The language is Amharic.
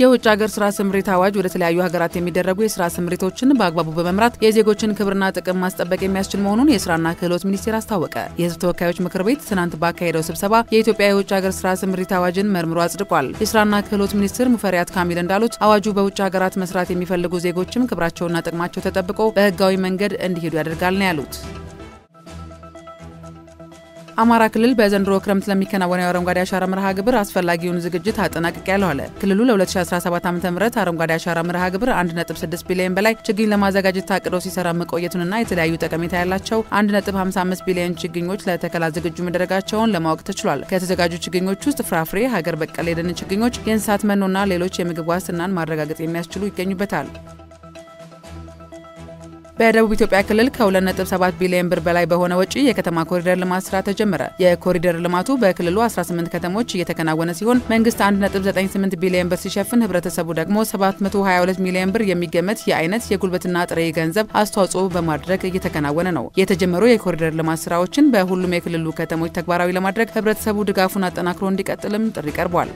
የውጭ ሀገር ስራ ስምሪት አዋጅ ወደ ተለያዩ ሀገራት የሚደረጉ የስራ ስምሪቶችን በአግባቡ በመምራት የዜጎችን ክብርና ጥቅም ማስጠበቅ የሚያስችል መሆኑን የስራና ክህሎት ሚኒስቴር አስታወቀ። የህዝብ ተወካዮች ምክር ቤት ትናንት ባካሄደው ስብሰባ የኢትዮጵያ የውጭ ሀገር ስራ ስምሪት አዋጅን መርምሮ አጽድቋል። የስራና ክህሎት ሚኒስትር ሙፈሪያት ካሚል እንዳሉት አዋጁ በውጭ ሀገራት መስራት የሚፈልጉ ዜጎችም ክብራቸውና ጥቅማቸው ተጠብቆ በህጋዊ መንገድ እንዲሄዱ ያደርጋል ነው ያሉት። አማራ ክልል በዘንድሮ ክረምት ለሚከናወነው አረንጓዴ አሻራ መርሃ ግብር አስፈላጊውን ዝግጅት አጠናቅቄያለሁ አለ። ክልሉ ለ2017 ዓ.ም አረንጓዴ አሻራ መርሃ ግብር 1.6 ቢሊዮን በላይ ችግኝ ለማዘጋጀት ታቅዶ ሲሰራ መቆየቱንና የተለያዩ ጠቀሜታ ያላቸው 1.55 ቢሊዮን ችግኞች ለተከላ ዝግጁ መደረጋቸውን ለማወቅ ተችሏል። ከተዘጋጁ ችግኞች ውስጥ ፍራፍሬ፣ ሀገር በቀል የደን ችግኞች፣ የእንስሳት መኖና ሌሎች የምግብ ዋስትናን ማረጋገጥ የሚያስችሉ ይገኙበታል። በደቡብ ኢትዮጵያ ክልል ከ2.7 ቢሊዮን ብር በላይ በሆነ ወጪ የከተማ ኮሪደር ልማት ስራ ተጀመረ። የኮሪደር ልማቱ በክልሉ 18 ከተሞች እየተከናወነ ሲሆን መንግስት 1.98 ቢሊዮን ብር ሲሸፍን ህብረተሰቡ ደግሞ 722 ሚሊዮን ብር የሚገመት የአይነት የጉልበትና ጥሬ ገንዘብ አስተዋጽኦ በማድረግ እየተከናወነ ነው። የተጀመሩ የኮሪደር ልማት ስራዎችን በሁሉም የክልሉ ከተሞች ተግባራዊ ለማድረግ ህብረተሰቡ ድጋፉን አጠናክሮ እንዲቀጥልም ጥሪ ቀርቧል።